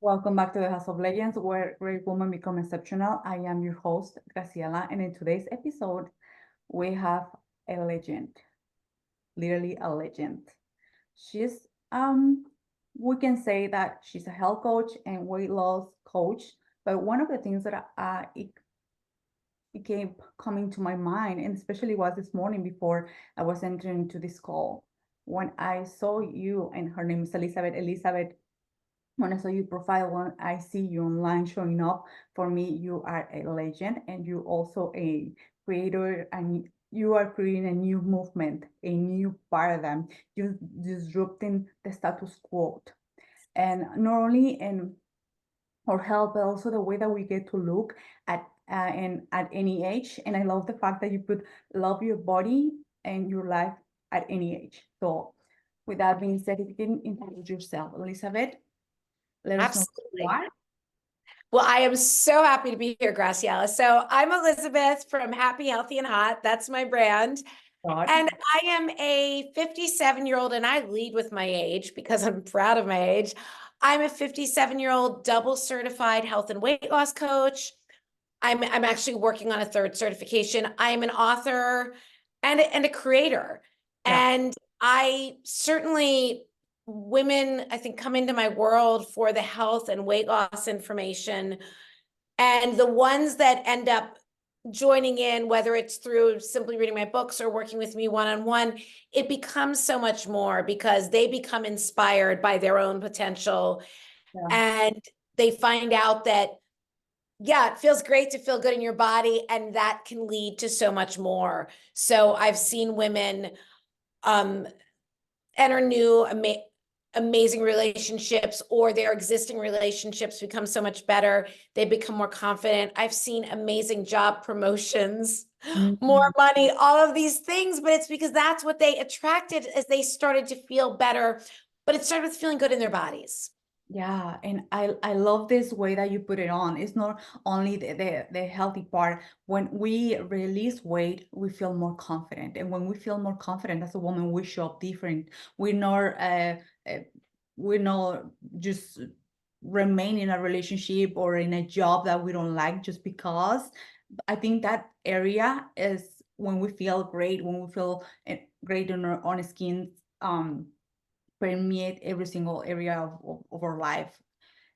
Welcome back to the House of Legends, where great women become exceptional. I am your host, Graciela, and in today's episode, we have a legend, literally a legend. She's we can say that she's a health coach and weight loss coach. But one of the things that it came coming to my mind, and especially was this morning before I was entering into this call, when I saw you, and her name is Elizabeth. Elizabeth, when I saw your profile, when I see you online showing up, for me, you are a legend and you also a creator, and you are creating a new movement, a new paradigm. You're disrupting the status quo. And not only in our health, but also the way that we get to look and at any age. And I love the fact that you put love your body and your life at any age. So with that being said, if you can introduce yourself, Elizabeth, let us know who you Absolutely. are. Well, I am so happy to be here, Graciela. So I'm Elizabeth from Happy, Healthy, and Hot. That's my brand. God. And I am a 57-year-old, and I lead with my age because I'm proud of my age. I'm a 57-year-old double certified health and weight loss coach. I'm actually working on a third certification. I'm an author and a creator. Yeah. And I certainly, women, I think, come into my world for the health and weight loss information. And the ones that end up joining in, whether it's through simply reading my books or working with me one-on-one, it becomes so much more because they become inspired by their own potential. Yeah. And they find out that yeah, it feels great to feel good in your body, and that can lead to so much more. So I've seen women um, enter new amazing relationships, or their existing relationships become so much better. They become more confident. I've seen amazing job promotions, more Mhm. money, all of these things, but it's because that's what they attracted as they started to feel better. But it started with feeling good in their bodies. Yeah, and I love this way that you put it on. It's not only the healthy part. When we release weight, we feel more confident. And when we feel more confident as a woman, we show up different. We're not uh we're not just remain in a relationship or in a job that we don't like just because. I think that area is when we feel great, when we feel great on our own skin. Permeate every single area of our life.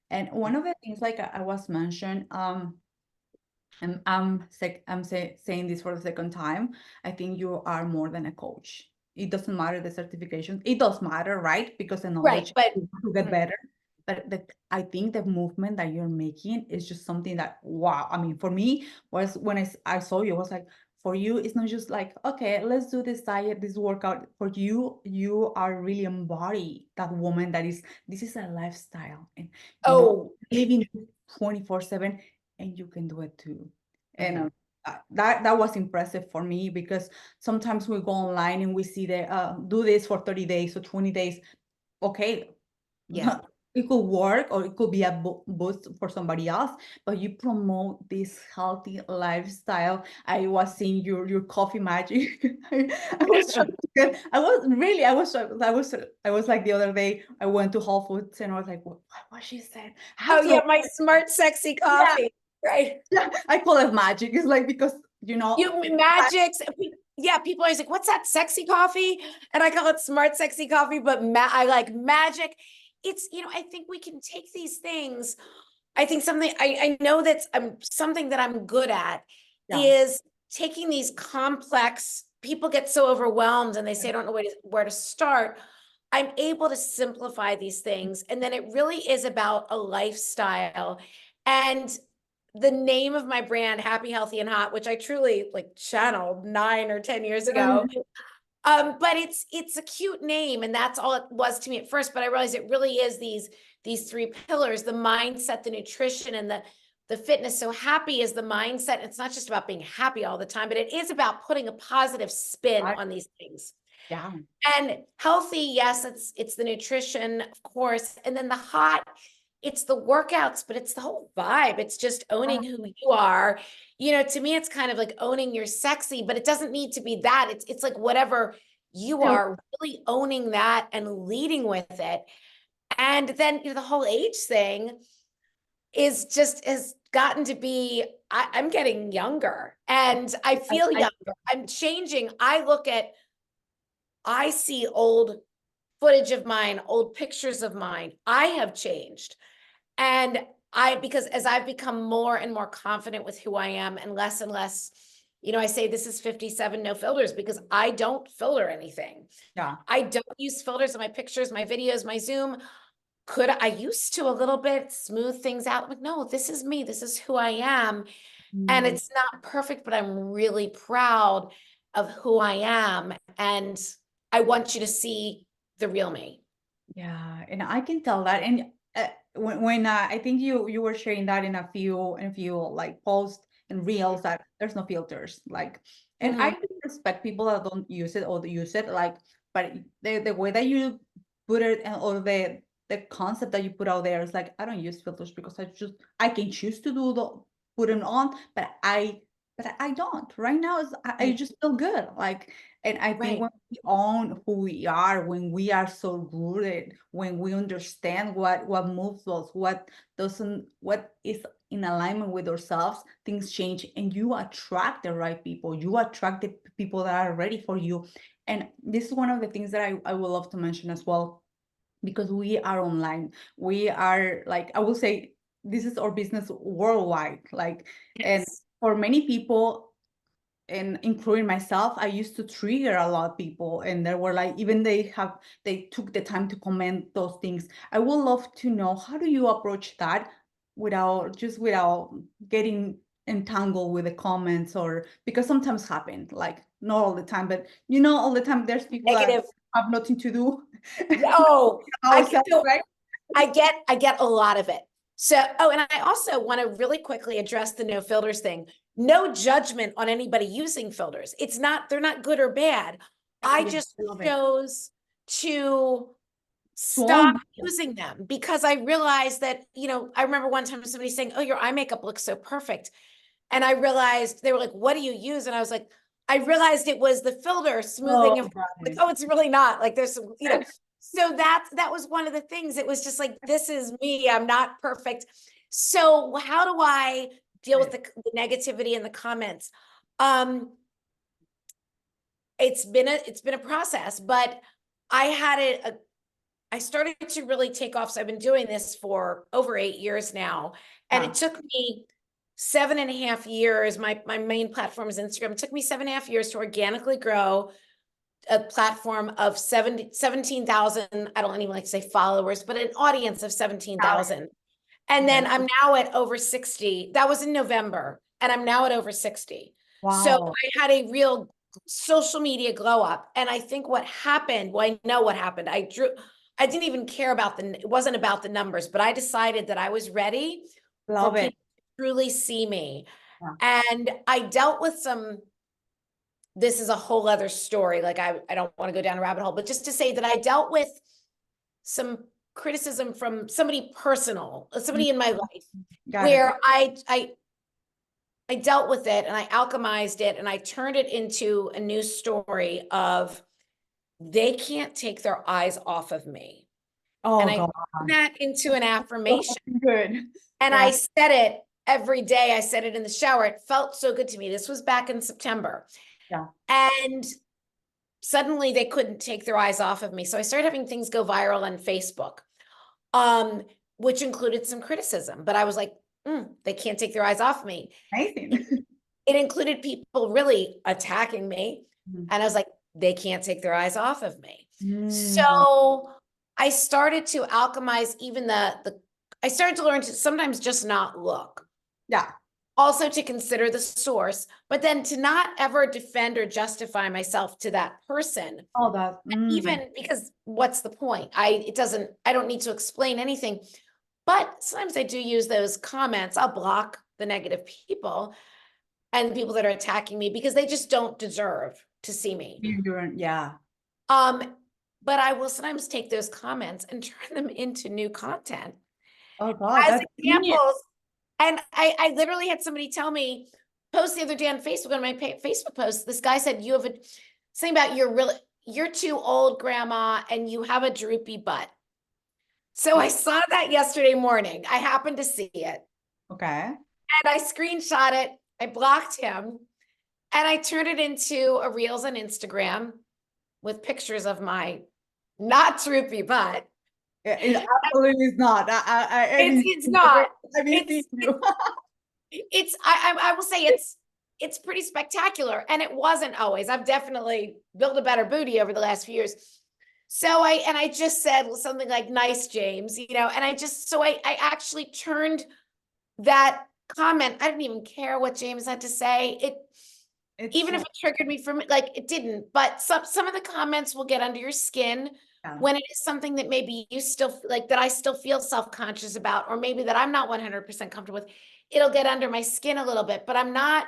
And one of the things, like I was mentioned, and saying this for the second time, I think you are more than a coach. It doesn't matter the certification. It does matter, right? Because the Right, knowledge but to get better. But I think the movement that you're making is just something that, wow. I mean, for me, was when I saw you, I was like, for you, it's not just like, okay, let's do this diet, this workout. For you, you are really embody that woman that is, this is a lifestyle. And, oh, living 24/7, and you can do it too. And mhm. that was impressive for me, because sometimes we go online and we see the do this for 30 days or 20 days. Okay, Yeah. it could work, or it could be a boost for somebody else, but you promote this healthy lifestyle. I was seeing your coffee magic. I was trying to get, I was like, the other day I went to Whole Foods and I was like, what she said, I Oh have to. yeah, my smart, sexy Yeah, coffee, right? yeah, I call it magic. It's like, because you know You magics. Yeah, people are always like, "What's that sexy coffee?" And I call it smart, sexy coffee. But I like magic. It's I think we can take these things. I think something I know that's something that I'm good at yeah. is taking these complex. People get so overwhelmed and they say, "I don't know where to start." I'm able to simplify these things, and then it really is about a lifestyle. And the name of my brand, Happy, Healthy, and Hot, which I truly like channeled 9 or 10 years ago. But it's a cute name, and that's all it was to me at first. But I realized it really is these three pillars: the mindset, the nutrition, and the fitness. So happy is the mindset. It's not just about being happy all the time, but it is about putting a positive spin on these things. Yeah. And healthy, yes, it's the nutrition, of course. And then the hot, it's the workouts, but it's the whole vibe. It's just owning who you are. To me, it's kind of like owning your sexy, but it doesn't need to be that. It's like whatever you So, are, really owning that and leading with it. And then, the whole age thing is just has gotten to be, I'm getting younger and I feel younger. I'm changing. I see old footage of mine, old pictures of mine. I have changed. And because as I've become more and more confident with who I am and less, I say this is 57 no filters because I don't filter anything. Yeah. I don't use filters in my pictures, my videos, my Zoom. I used to a little bit smooth things out. I'm like, no, this is me. This is who I am. And it's not perfect, but I'm really proud of who I am. And I want you to see the real me. Yeah, and I can tell that. And when I think you were sharing that in a few like posts and reels that there's no filters, like, and I do respect people that don't use it or use it, like, but the way that you put it and or the concept that you put out there is like, I don't use filters because I can choose to do the put them on, but I don't. Right now is I just feel good, like. And I think when we own who we are, when we are so rooted, when we understand what moves us, what doesn't, what is in alignment with ourselves, things change, and you attract the right people. You attract the people that are ready for you. And this is one of the things that I would love to mention as well, because we are online. We are, like, I will say, this is our business worldwide. Like, and for many people, and including myself, I used to trigger a lot of people, and they were like, even they took the time to comment those things. I would love to know, how do you approach that without getting entangled with the comments, or because sometimes happen, like not all the time, but all the time there's people that have nothing to do. Oh, Ourselves, right? I get a lot of it. So, and I also want to really quickly address the no filters thing. No judgment on anybody using filters. They're not good or bad. I just chose to stop using them because I realized that, I remember one time somebody saying, oh, your eye makeup looks so perfect. And I realized, they were like, what do you use? And I was like, I realized it was the filter smoothing. Like, oh, it's really not. Like, there's some, so that was one of the things. It was just like, this is me. I'm not perfect. So how do I deal with the negativity in the comments? It's been a process, but I started to really take off. So I've been doing this for over 8 years now. And it took me 7.5 years. My main platform is Instagram. It took me 7.5 years to organically grow a platform of 17,000. I don't even like to say followers, but an audience of 17,000. And then I'm now at over 60. That was in November. And I'm now at over 60. Wow. So I had a real social media glow up. And I think what happened, well, I know what happened. I didn't even care about it wasn't about the numbers, but I decided that I was ready for people to truly see me. Yeah. And I dealt with this is a whole other story. Like, I don't want to go down a rabbit hole, but just to say that I dealt with some criticism from somebody personal, somebody in my life, where I dealt with it and I alchemized it and I turned it into a news story of, they can't take their eyes off of me. Oh, and I turned that into an affirmation. Good. And I said it every day. I said it in the shower. It felt so good to me. This was back in September. Yeah. And suddenly they couldn't take their eyes off of me. So I started having things go viral on Facebook, which included some criticism. But I was like, they can't take their eyes off me. Amazing. It included people really attacking me. And I was like, they can't take their eyes off of me. So I started to alchemize even I started to learn to sometimes just not look. Yeah. Also to consider the source, but then to not ever defend or justify myself to that person. Oh, that even because what's the point? I don't need to explain anything. But sometimes I do use those comments. I'll block the negative people and the people that are attacking me because they just don't deserve to see me. Yeah. But I will sometimes take those comments and turn them into new content. Oh God, as examples. And I literally had somebody tell me, post the other day on Facebook, on my Facebook post, this guy said, you have something about you're too old, grandma, and you have a droopy butt. So I saw that yesterday morning. I happened to see it Okay. and I screenshot it. I blocked him and I turned it into a Reels on Instagram with pictures of my not droopy butt. It absolutely is not. I didn't It's see you. not. I didn't see It's you. I will say it's pretty spectacular, and it wasn't always. I've definitely built a better booty over the last few years. So I just said something like "nice, James," and I actually turned that comment. I didn't even care what James had to say. It's Even if so it triggered me from like it didn't, but some of the comments will get under your skin yeah. when it is something that maybe you still like that I still feel self-conscious about, or maybe that I'm not 100% comfortable with. It'll get under my skin a little bit, but I'm not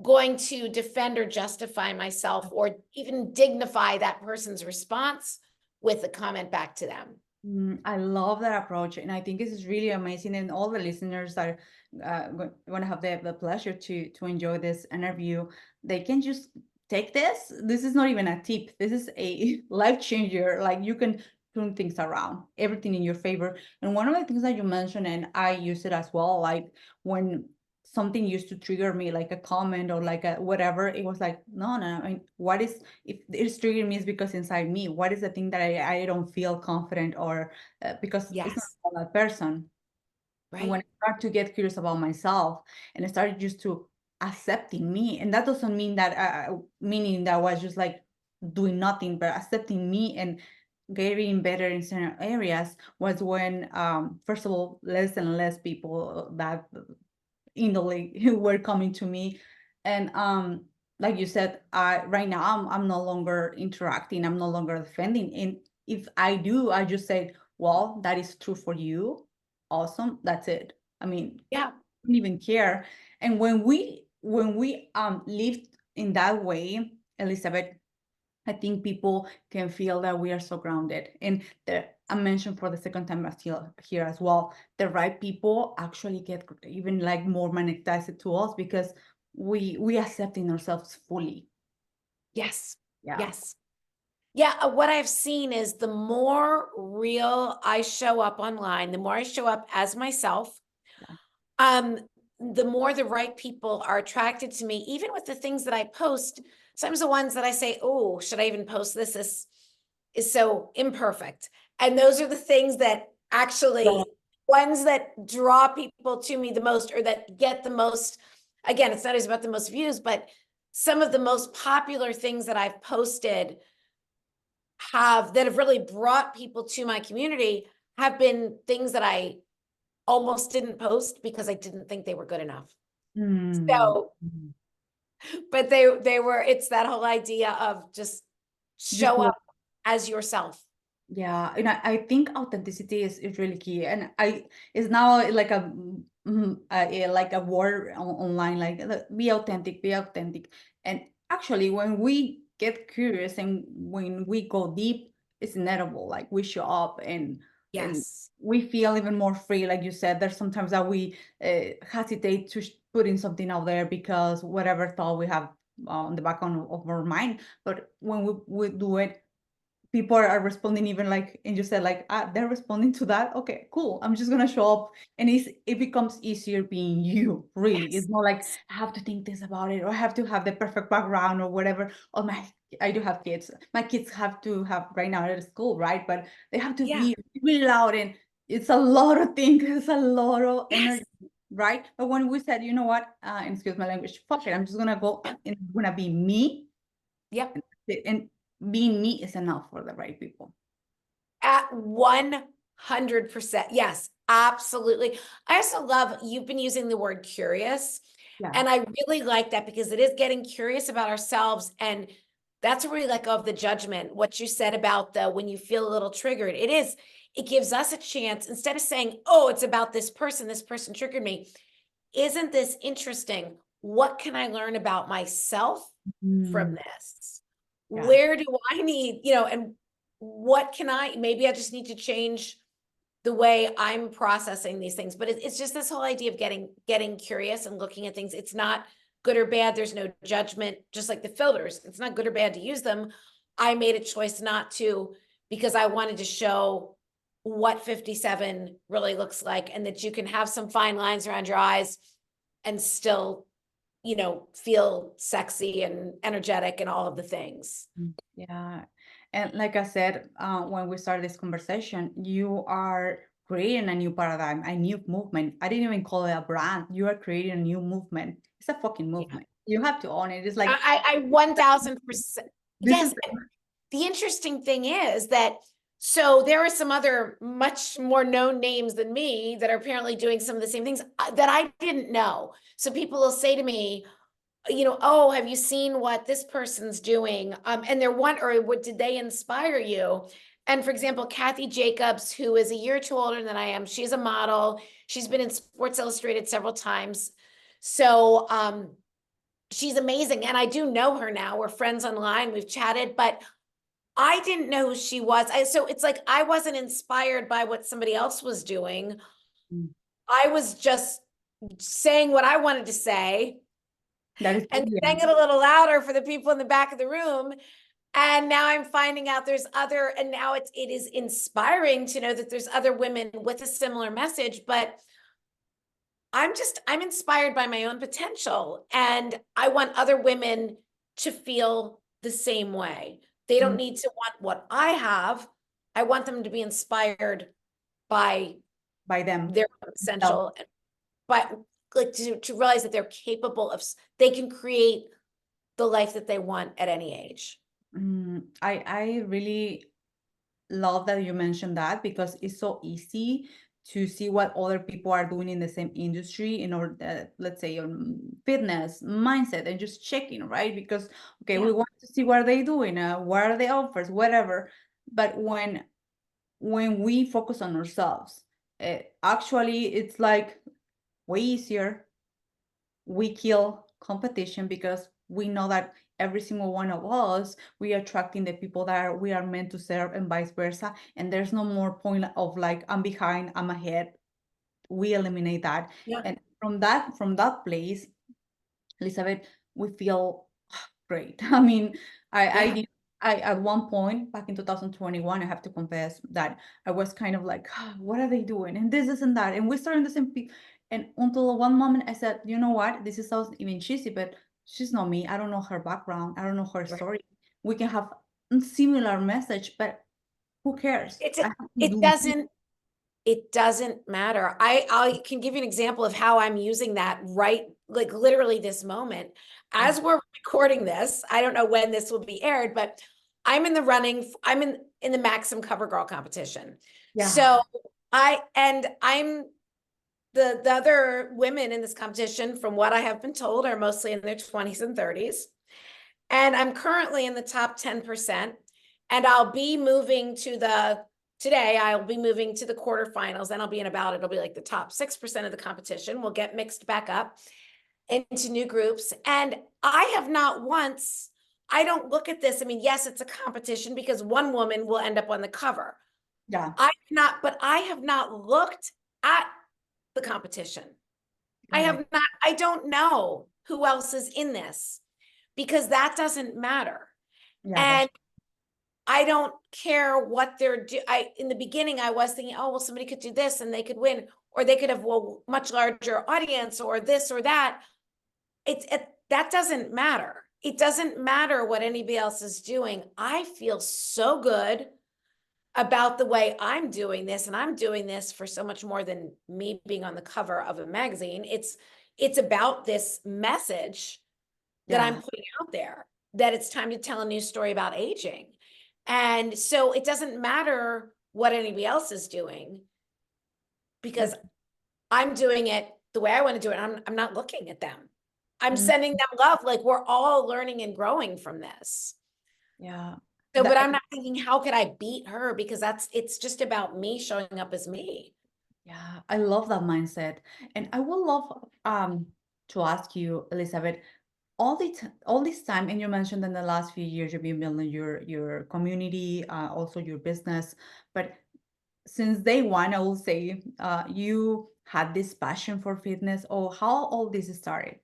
going to defend or justify myself or even dignify that person's response with a comment back to them. I love that approach, and I think this is really amazing. And all the listeners that are going to have the pleasure to enjoy this interview, they can just take this. This is not even a tip. This is a life changer. Like you can turn things around, everything in your favor. And one of the things that you mentioned, and I use it as well, like when something used to trigger me, like a comment or like a whatever, it was like, no, no. I mean, what is if it's triggering me is because inside me, what is the thing that I don't feel confident or because it's not Yes, about that person. And when right? I start to get curious about myself and I started just to accepting me, and that doesn't mean that meaning that I was just like doing nothing, but accepting me and getting better in certain areas was when first of all less and less people that indolently who were coming to me. And like you said, right now I'm no longer interacting, I'm no longer defending. And if I do, I just say, well, that is true for you. Awesome. That's it. I mean, Yeah. I don't even care. And when we lived in that way, Elizabeth, I think people can feel that we are so grounded. And I mentioned for the second time here as well, the right people actually get even like more magnetized to us because we accepting ourselves fully. Yes. Yeah. Yes. Yeah, what I've seen is the more real I show up online, the more I show up as myself, Yeah. um, the more the right people are attracted to me, even with the things that I post. Sometimes the ones that I say, oh, should I even post this? This is so imperfect. And those are the things that actually ones that draw people to me the most or that get the most. Again, it's not always about the most views, but some of the most popular things that I've posted have really brought people to my community have been things that I almost didn't post because I didn't think they were good enough. Mm. So, but they were, it's that whole idea of just Just show up as yourself. yeah, and I think authenticity is really key, and it's now like like a word online, like be authentic. And actually, when we get curious and when we go deep, it's inevitable. Like we show up and Yes. we feel even more free. Like you said, there's sometimes that we hesitate to put in something out there because whatever thought we have on the back of our mind. But when we do it, people are responding even like, and you said like, they're responding to that. Okay, cool. I'm just gonna show up, and it becomes easier being you. Really, it's Yes. not like I have to think this about it or I have to have the perfect background or whatever. Or I do have kids. My kids have to have right now at school, right? But they have to Yeah. be really loud, and it's a lot of things. It's a lot of Yes. energy. Right, but when we said, you know what, and excuse my language, fuck it, I'm just gonna go and I'm gonna be me, Yep. and being me is enough for the right people. At 100%. Yes, absolutely. I also love you've been using the word curious. Yeah. And I really like that because it is getting curious about ourselves. And that's where we let go of the judgment. What you said about the when you feel a little triggered, it gives us a chance instead of saying, oh, it's about this person triggered me. Isn't this interesting? What can I learn about myself from Mm, this? yeah. Where do I need, and what can maybe I just need to change the way I'm processing these things. But it's just this whole idea of getting curious and looking at things. It's not good or bad. There's no judgment, just like the filters. It's not good or bad to use them. I made a choice not to because I wanted to show what 57 really looks like, and that you can have some fine lines around your eyes and still, you know, feel sexy and energetic and all of the things. Yeah. And like I said, when we started this conversation, you are creating a new paradigm, a new movement. I didn't even call it a brand. You are creating a new movement. It's a fucking Yeah. movement. You have to own it. It's like, I 1000%. this Yes. is, The interesting thing is that, so there are some other much more known names than me that are apparently doing some of the same things that I didn't know. So people will say to me, you know, oh, have you seen what this person's doing? And they're or what did they inspire you? And for example, Kathy Jacobs, who is a year or two older than I am, she's a model. She's been in Sports Illustrated several times. So she's amazing. And I do know her now. We're friends online. We've chatted, but I didn't know who she was. So it's like I wasn't inspired by what somebody else was doing. Mm. I was just saying what I wanted to say that is and saying brilliant. it a little louder for the people in the back of the room. And now I'm finding out there's other, and now it is inspiring to know that there's other women with a similar message, but I'm inspired by my own potential, and I want other women to feel the same way. They don't Mm. need to want what I have. I want them to be inspired by By them. their Self. potential, but like to realize that they're capable of, they can create the life that they want at any age. I really love that you mentioned that because it's so easy to see what other people are doing in the same industry in order that, let's say, on fitness mindset and just checking, right? Because okay, we Yeah. want to see what are they doing, what are the offers, whatever. But when we focus on ourselves, actually it's like way easier. We kill competition because we know that every single one of us, we are attracting the people that we are meant to serve and vice versa. And there's no more point of like, I'm behind, I'm ahead. We eliminate that. Yeah. And from that place, Elizabeth, we feel great. I mean, Yeah. I at one point back in 2021, I have to confess that I was kind of like, "Ah, what are they doing? And this and that. And we started the same and until one moment I said, you know what? This is sounds even cheesy, but she's not me. I don't know her background. I don't know her Right. story. We can have a similar message, but who cares? It's I have to it do me. doesn't It doesn't matter. I can give you an example of how I'm using that right, like literally this moment. As we're recording this, I don't know when this will be aired, but I'm in the running. I'm in the Maxim Cover Girl competition. Yeah. So I'm the other women in this competition, from what I have been told, are mostly in their 20s and 30s. And I'm currently in the top 10%. And I'll be moving today, I'll be moving to the quarterfinals. Then I'll be it'll be like the top 6% of the competition. We'll get mixed back up into new groups. And I have not once, I don't look at this. I mean, yes, it's a competition because one woman will end up on the cover. Yeah. But I have not looked at the competition. Correct. I don't know who else is in this because that doesn't matter. Yeah, that's And I don't care what they're in the beginning, I was thinking, oh, well, somebody could do this and they could win, or they could have much larger audience or this or that. That doesn't matter. It doesn't matter what anybody else is doing. I feel so good about the way I'm doing this, and I'm doing this for so much more than me being on the cover of a magazine. It's about this message that I'm yeah. putting out there, that it's time to tell a new story about aging. And so it doesn't matter what anybody else is doing because I'm doing it the way I want to do it. I'm not looking at them. I'm Mm, sending them love. Like we're all learning and growing from this. yeah. So, but That, I'm not thinking, how could I beat her? Because it's just about me showing up as me. yeah, I love that mindset. And I would love to ask you, Elizabeth, all this time, and you mentioned in the last few years you've been building your community, also your business, but since day one, I will say, you had this passion for fitness, or how all this started?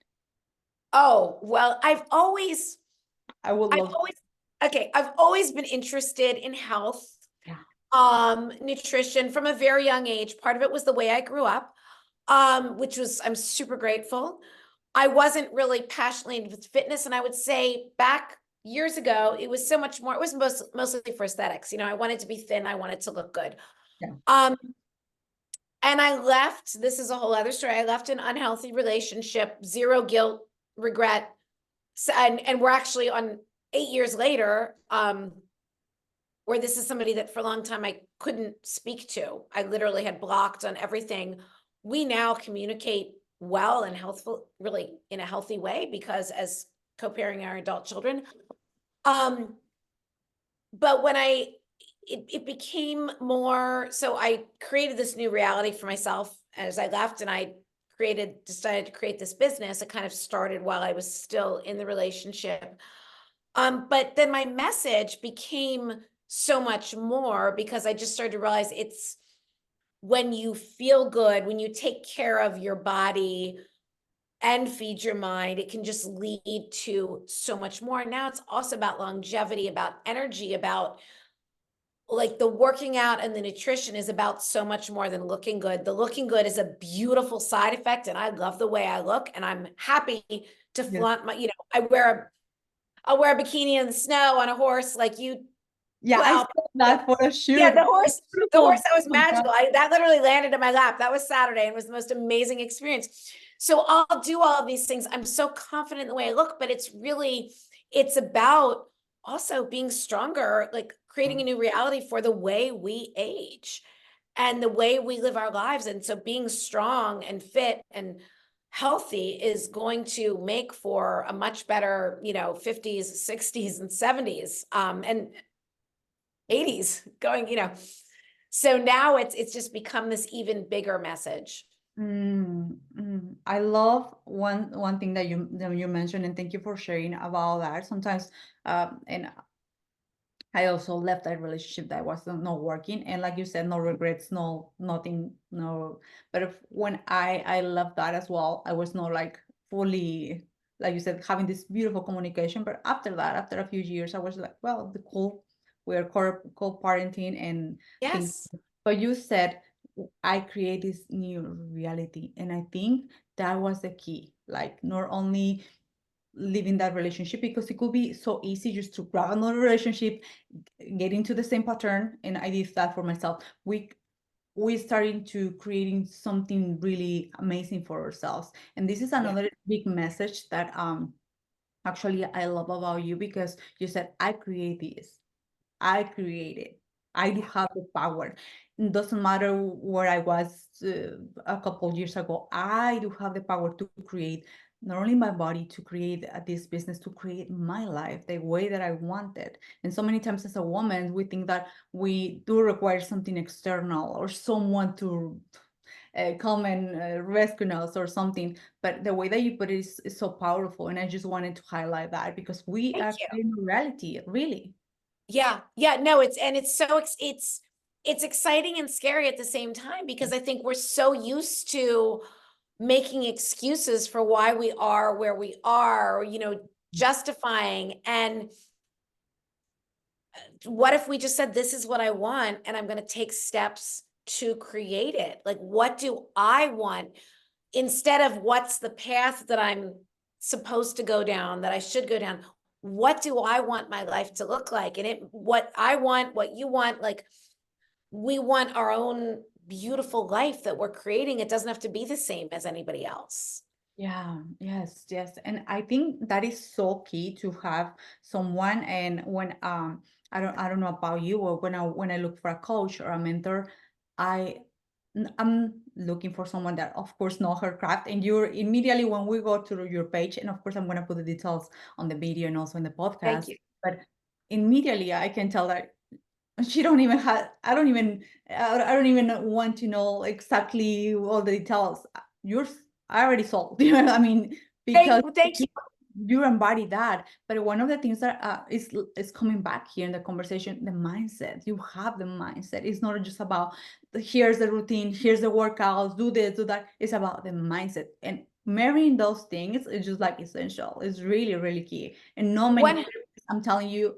Oh, well, I would I've love, always, okay, I've always been interested in health. yeah. nutrition from a very young age. Part of it was the way I grew up, which was, I'm super grateful. I wasn't really passionately into fitness. And I would say back years ago, it was so much more, it was mostly for aesthetics. I wanted to be thin. I wanted to look good. Yeah. And I left, this is a whole other story. I left an unhealthy relationship, zero guilt, regret. And we're actually on 8 years later, where this is somebody that for a long time I couldn't speak to. I literally had blocked on everything. We now communicate well and healthful, really in a healthy way, because as co-parenting our adult children. But when it became more, so I created this new reality for myself as I left, and I decided to create this business. It kind of started while I was still in the relationship. But then my message became so much more, because I just started to realize it's when you feel good, when you take care of your body and feed your mind, it can just lead to so much more. Now it's also about longevity, about energy, about like the working out, and the nutrition is about so much more than looking good. The looking good is a beautiful side effect, and I love the way I look, and I'm happy to flaunt my, I'll wear a bikini in the snow on a horse like you. Yeah, I Well, saw that for a shoot. yeah, the horse Beautiful. that was magical. That literally landed in my lap. That was Saturday and was the most amazing experience. So I'll do all of these things. I'm so confident in the way I look, but it's about also being stronger, like creating a new reality for the way we age and the way we live our lives. And so being strong and fit and healthy is going to make for a much better, 50s, 60s, and 70s. And 80s going, so now it's just become this even bigger message. I love one thing that you mentioned, and thank you for sharing about that. Sometimes, and I also left that relationship that was not working, and like you said, no regrets, no nothing, no. But when I left that as well, I was not like fully, like you said, having this beautiful communication. But after that, after a few years, I was like, well, the cool, we're co-parenting and things. Yes. But you said I create this new reality, and I think that was the key. Like not only leaving that relationship, because it could be so easy just to grab another relationship, get into the same pattern. And I did that for myself. We starting to creating something really amazing for ourselves. And this is another big message that actually I love about you, because you said I create this, I create it, I do have the power. It doesn't matter where I was a couple years ago. I do have the power to create not only my body, to create this business, to create my life the way that I want it. And so many times as a woman, we think that we do require something external or someone to come and rescue us or something. But the way that you put it is so powerful. And I just wanted to highlight that, because we Thank are you. creating reality, really. Yeah. No, it's exciting and scary at the same time, because I think we're so used to making excuses for why we are where we are, justifying. And what if we just said, this is what I want, and I'm going to take steps to create it? Like, what do I want, instead of what's the path that I'm supposed to go down, that I should go down? What do I want my life to look like? And what I want, what you want, like, we want our own beautiful life that we're creating. It doesn't have to be the same as anybody else. Yeah, yes. And I think that is so key to have someone. And when I don't know about you, or when I look for a coach or a mentor, I'm looking for someone that of course know her craft. And you're immediately, when we go to your page, and of course I'm gonna put the details on the video and also in the Thank podcast, you. but immediately I can tell that she don't even have, I don't even want to know exactly all the details. Yours, I already sold. You know what I mean? Because Thank you. you embody that. But one of the things that is coming back here in the conversation, the mindset. You have the mindset. It's not just about here's the routine, here's the workouts, do this, do that. It's about the mindset. And marrying those things is just like essential. It's really, really key. And not many, I'm telling you,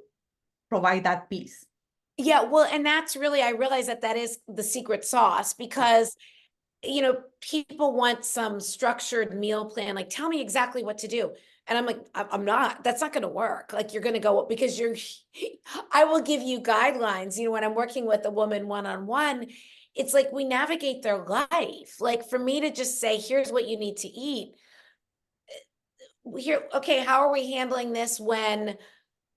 provide that piece. Yeah, well, and that's really, I realize that that is the secret sauce because, you know, people want some structured meal plan, like, tell me exactly what to do. And I'm like, I'm not, that's not going to work. Like, you're going to go because you're, I will give you guidelines. You know, when I'm working with a woman one-on-one, it's like we navigate their life. Like, for me to just say, here's what you need to eat. Here, okay, how are we handling this when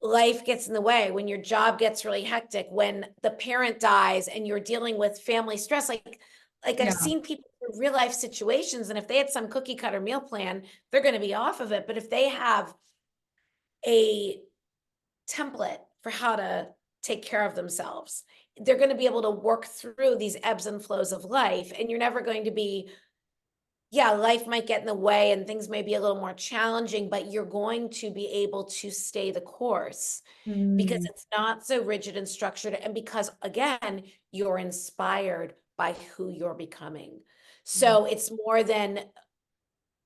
life gets in the way, when your job gets really hectic, when the parent dies and you're dealing with family stress? Like I've Yeah. seen people in real life situations, and if they had some cookie cutter meal plan, they're going to be off of it. But if they have a template for how to take care of themselves, they're going to be able to work through these ebbs and flows of life. And you're never going to be, yeah, life might get in the way and things may be a little more challenging, but you're going to be able to stay the course because Mm, it's not so rigid and structured. And because, again, you're inspired by who you're becoming. yeah. So it's more than,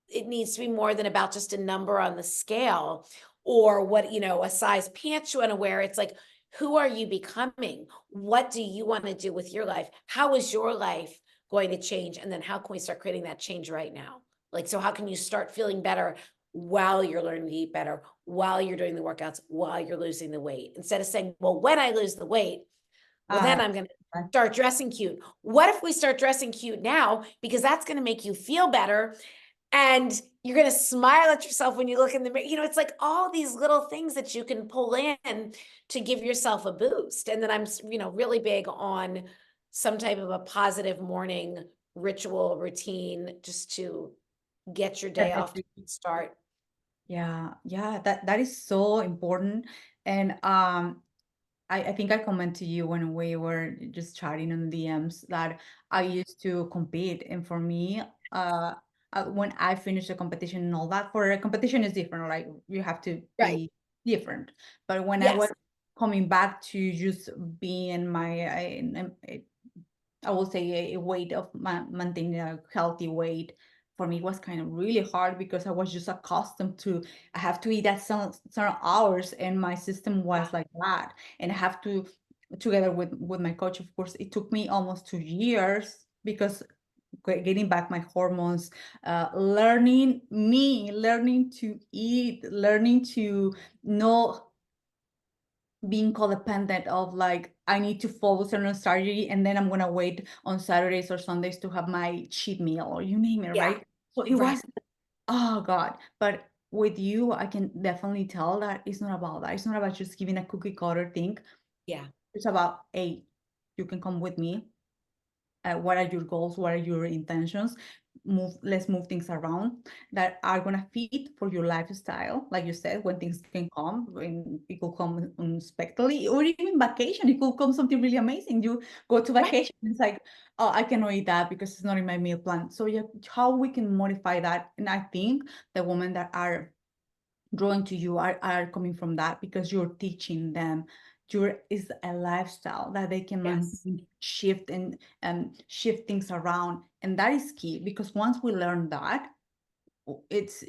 it needs to be more than about just a number on the scale or what, you know, a size pants you want to wear. It's like, who are you becoming? What do you want to do with your life? How is your life going to change? And then how can we start creating that change right now? Like, so how can you start feeling better while you're learning to eat better, while you're doing the workouts, while you're losing the weight? Instead of saying, well, when I lose the weight, well, then Uh, I'm going to start dressing cute. What if we start dressing cute now? Because that's going to make you feel better. And you're going to smile at yourself when you look in the mirror. You know, it's like all these little things that you can pull in to give yourself a boost. And then I'm, you know, really big on some type of a positive morning ritual routine just to get your day off to a good start. yeah, yeah, that is so important. And I think I commented to you when we were just chatting on DMs that I used to compete, and for me, when I finished the competition and all that, for a competition is different, right? You have to Right. be different. But when I was Yes. coming back to just being I will say a weight of maintaining a healthy weight for me was kind of really hard because I was just accustomed to I have to eat at certain hours and my system was like that. And I have to together with my coach, of course, it took me almost 2 years because getting back my hormones, learning to eat, learning to know being codependent of like I need to follow certain strategy and then I'm gonna wait on Saturdays or Sundays to have my cheat meal or you name it, Yeah. right? So it Right. was oh God. But with you, I can definitely tell that it's not about that. It's not about just giving a cookie cutter thing. Yeah. It's about, hey, you can come with me. What are your goals? What are your intentions? Let's move things around that are gonna fit for your lifestyle. Like you said, when things can come, when it could come unexpectedly, or even vacation, it could come something really amazing. You go to Right. vacation, it's like, oh, I cannot eat that because it's not in my meal plan. So yeah, how we can modify that? And I think the women that are drawing to you are coming from that because you're teaching them your is a lifestyle that they can Yes. shift and shift things around, and that is key because once we learn that it's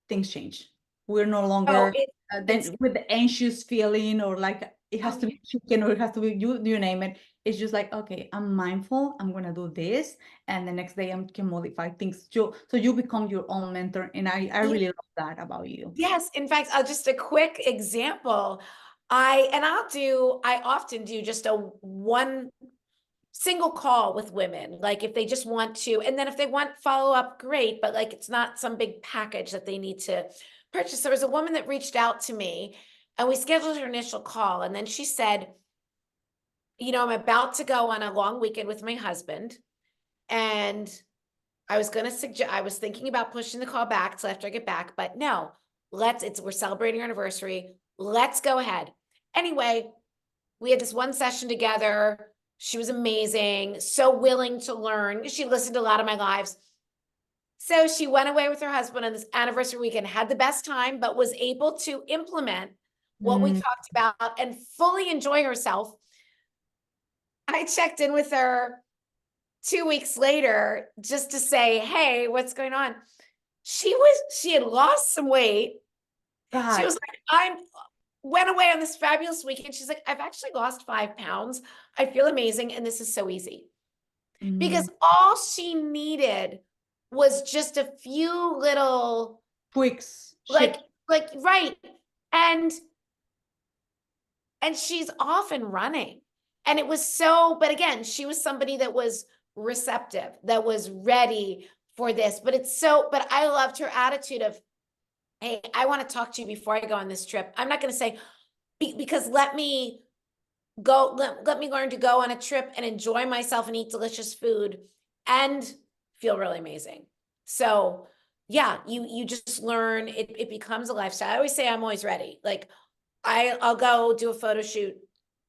things change. We're no Oh, longer it's, then with the anxious feeling or like it has oh to yeah. be chicken or it has to be you name it. It's just like, okay, I'm mindful, I'm gonna do this, and the next day I can modify things. So you become your own mentor, and I really love that about you. Yes, in fact, just a quick example. I often do just a one single call with women, like if they just want to, and then if they want follow up, great, but like it's not some big package that they need to purchase. There was a woman that reached out to me and we scheduled her initial call, and then she said, you know, I'm about to go on a long weekend with my husband, and I was thinking about pushing the call back till after I get back, but no, we're celebrating our anniversary. Let's go ahead. Anyway, we had this one session together. She was amazing, so willing to learn. She listened to a lot of my lives. So she went away with her husband on this anniversary weekend, had the best time, but was able to implement what we Mm, talked about and fully enjoy herself. I checked in with her 2 weeks later just to say, hey, what's going on? She had lost some weight. She God, was like, went away on this fabulous weekend. She's like, I've actually lost 5 pounds. I feel amazing. And this is so easy. Because all she needed was just a few little Tweaks, like shift. right. And she's off and running. And it was so, but again, she was somebody that was receptive, that was ready for this. But it's so, but I loved her attitude of, hey, I want to talk to you before I go on this trip. I'm not going to say, because let me go, let me learn to go on a trip and enjoy myself and eat delicious food and feel really amazing. So yeah, you just learn, it becomes a lifestyle. I always say I'm always ready. Like I'll go do a photo shoot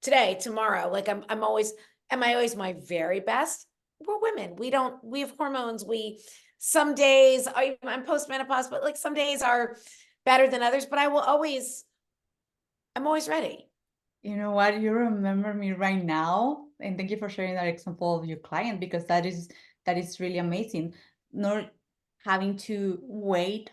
today, tomorrow. Like I'm always, am I always my very best? We're women. We have hormones. Some days I'm postmenopause, but like some days are better than others, but I'm always ready. You know what? You remember me right now, and thank you for sharing that example of your client because that is really amazing. Not having to wait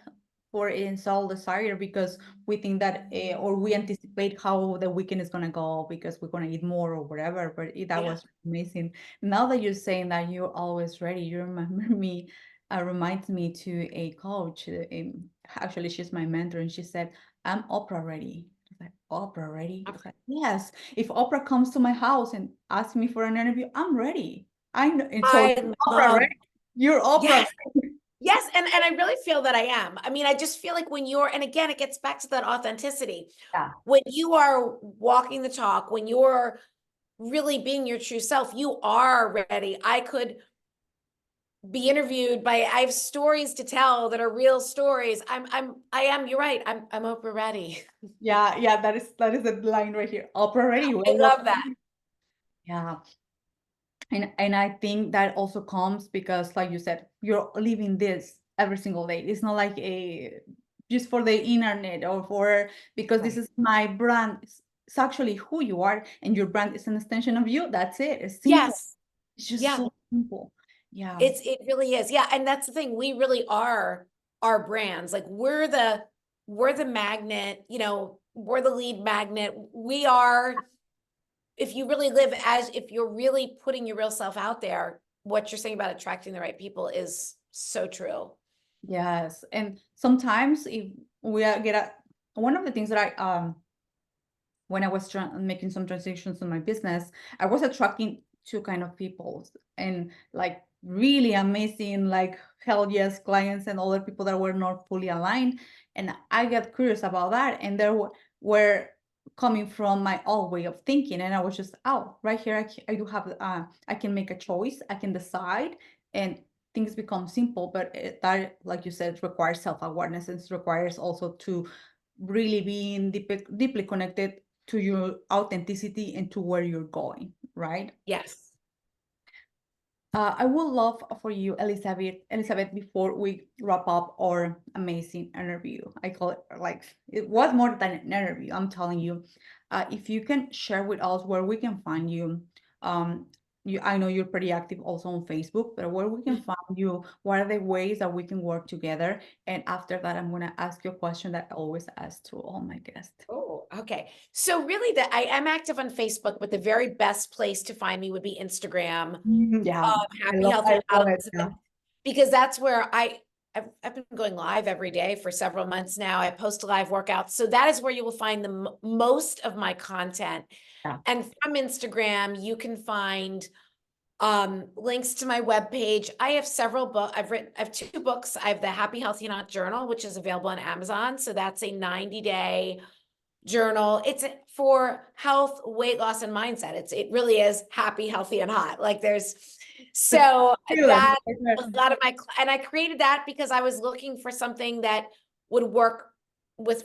for an soul desire because we think that or we anticipate how the weekend is gonna go because we're gonna eat more or whatever. But that Yeah. was amazing. Now that you're saying that you're always ready, you remember me. Reminds me to a coach. Actually, she's my mentor, and she said, "I'm Oprah ready." Like, Oprah ready? I was like, yes. If Oprah comes to my house and asks me for an interview, I'm ready. I know. And so I Oprah, right? love, You're Oprah. yes, yes. And I really feel that I am. I mean, I just feel like when you're, and again, it gets back to that authenticity. Yeah. When you are walking the talk, when you're really being your true self, you are ready. I could be interviewed by, I have stories to tell that are real stories. I am, you're right. I'm Oprah ready. Yeah, yeah, that is the line right here. Oprah ready. I Well, love that. yeah. And I think that also comes because, like you said, you're living this every single day. It's not like a just for the internet or for because this Right. is my brand. It's actually who you are, and your brand is an extension of you. That's it. It's simple. Yes. It's just Yeah. so simple. Yeah. It really is. Yeah. And that's the thing. We really are our brands. Like we're the magnet, we're the lead magnet. We are, if you really live as, if you're really putting your real self out there, what you're saying about attracting the right people is so true. Yes. And sometimes if we get one of the things that I when I was making some transitions in my business, I was attracting two kind of people and like really amazing, like hell yes clients and other people that were not fully aligned. And I got curious about that. And there were coming from my old way of thinking. And I was just, oh, right here, I do have, I can make a choice, I can decide, and things become simple. But that, like you said, requires self-awareness. And it requires also to really being deeply connected to your authenticity and to where you're going, right? Yes. I would love for you, Elizabeth, before we wrap up our amazing interview. I call it like it was more than an interview. I'm telling you, if you can share with us where we can find you. Um, I know you're pretty active also on Facebook, but where we can find you, what are the ways that we can work together? And after that, I'm gonna ask you a question that I always ask to all my guests. Oh, okay. So really I am active on Facebook, but the very best place to find me would be Instagram. Yeah, Happy, healthy, I and love not it. Yeah. Elizabeth, because that's where I've been going live every day for several months now. I post live workouts. So that is where you will find the most of my content. Yeah. And from Instagram, you can find links to my webpage. I have several books. I have 2 books. I have the Happy, Healthy, and Hot Journal, which is available on Amazon. So that's a 90-day journal. It's for health, weight loss, and mindset. It really is happy, healthy, and hot. Like so Fabulous. that a lot of and I created that because I was looking for something that would work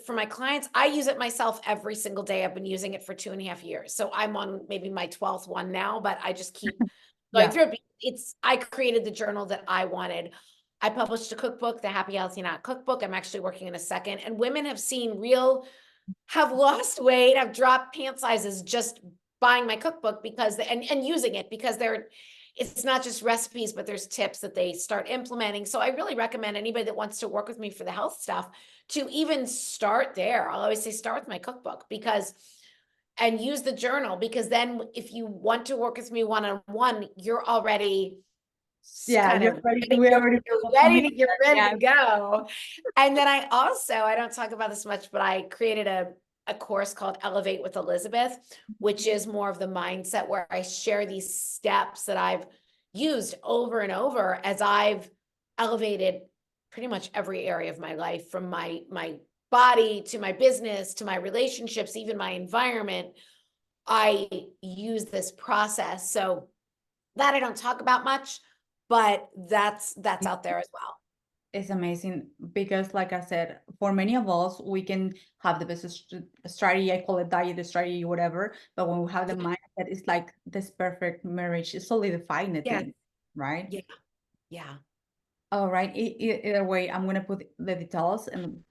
for my clients. I use it myself every single day. I've been using it for 2.5 years. So I'm on maybe my 12th one now, but I just keep going Yeah. through it. I created the journal that I wanted. I published a cookbook, the Happy, Healthy, and Hot cookbook. I'm actually working on a second, and women have lost weight, have dropped pant sizes just buying my cookbook because and using it because it's not just recipes, but there's tips that they start implementing. So I really recommend anybody that wants to work with me for the health stuff to even start there. I'll always say start with my cookbook and use the journal, because then if you want to work with me one-on-one, you're already Yeah, kind of ready, we already you're ready yeah. to go. And then I don't talk about this much, but I created a course called Elevate with Elizabeth, which is more of the mindset, where I share these steps that I've used over and over as I've elevated pretty much every area of my life, from my body to my business to my relationships, even my environment. I use this process. So that I don't talk about much, but that's out there as well. It's amazing because, like I said, for many of us, we can have the business strategy. I call it diet strategy, whatever. But when we have the mindset, it's like this perfect marriage is solidifying the Yeah. thing, right? Yeah. Yeah. All right. Either way, I'm gonna put the details, and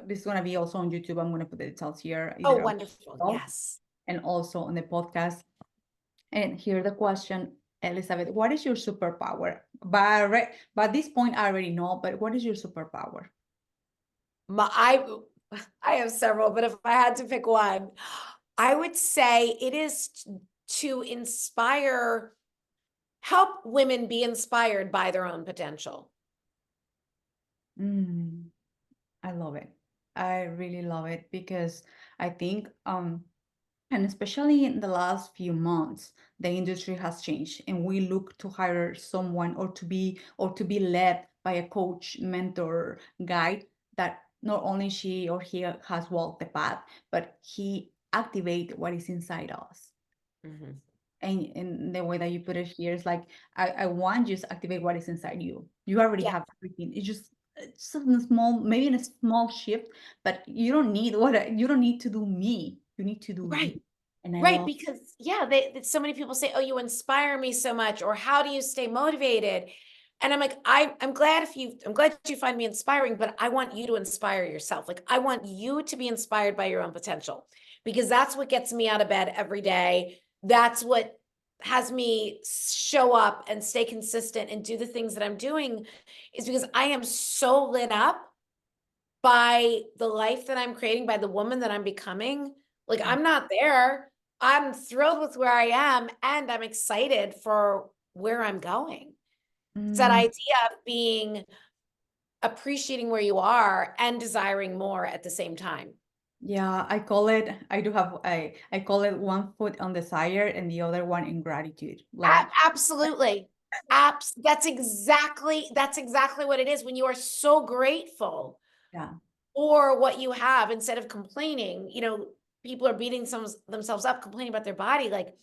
this is gonna be also on YouTube. I'm gonna put the details here, Oh, either on wonderful. blog Yes. and also on the podcast. And here the question, Elizabeth, what is your superpower? By this point, I already know, but what is your superpower? I have several, but if I had to pick one, I would say it is to help women be inspired by their own potential. I love it. I really love it because I think, and especially in the last few months, the industry has changed, and we look to hire someone or to be led by a coach, mentor, guide that not only she or he has walked the path, but he activate what is inside us. Mhm. And the way that you put it here is like, I want you to activate what is inside you. You already Yeah. have everything. It's just a small, maybe in a small shift, but you don't need you don't need to do me. You need to do you. Right. And I Right. love. Because so many people say, oh, you inspire me so much, or how do you stay motivated? And I'm like, I'm glad you find me inspiring, but I want you to inspire yourself. Like, I want you to be inspired by your own potential, because that's what gets me out of bed every day. That's what has me show up and stay consistent and do the things that I'm doing, is because I am so lit up by the life that I'm creating, by the woman that I'm becoming. Like, I'm not there. I'm thrilled with where I am, and I'm excited for where I'm going. It's that Mm, idea of appreciating where you are and desiring more at the same time. yeah, I call it. I do have. I call it one foot on desire and the other one in gratitude. Like, Absolutely. That's exactly what it is. When you are so grateful yeah. for what you have, instead of complaining, people are beating themselves up, complaining about their body. Like,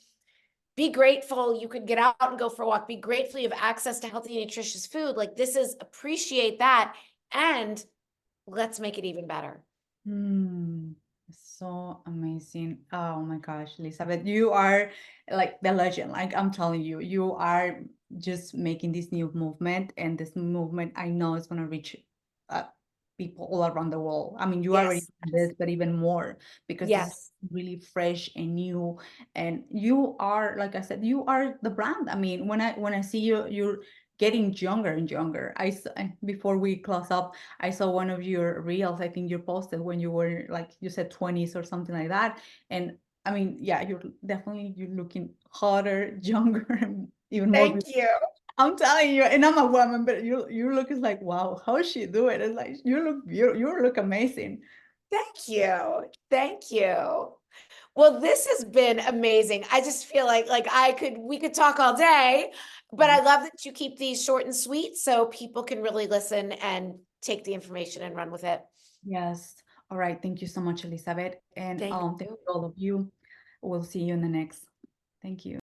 be grateful you could get out and go for a walk. Be grateful you have access to healthy, nutritious food. Like, appreciate that, and let's make it even better. Hmm. So amazing. Oh my gosh, Elizabeth, you are like the legend. Like, I'm telling you, you are just making this new movement, and this movement I know is gonna reach uh, people all around the world. I mean, you already Yes. did this, but even more because this is Yes. really fresh and new. And you are, like I said, you are the brand. I mean, when I see you, you're getting younger and younger. Before we close up, I saw one of your reels, I think you posted when you were like, you said 20s or something like that. And I mean, yeah, you're looking hotter, younger, and even more Thank beautiful. you. I'm telling you, and I'm a woman, but you look is like, wow, how does she do it? It's like you look beautiful, you look amazing. Thank you. Thank you. Well, this has been amazing. I just feel like we could talk all day, but I love that you keep these short and sweet so people can really listen and take the information and run with it. Yes. All right. Thank you so much, Elizabeth. And Thank thank you. you all of you. We'll see you in the next. Thank you.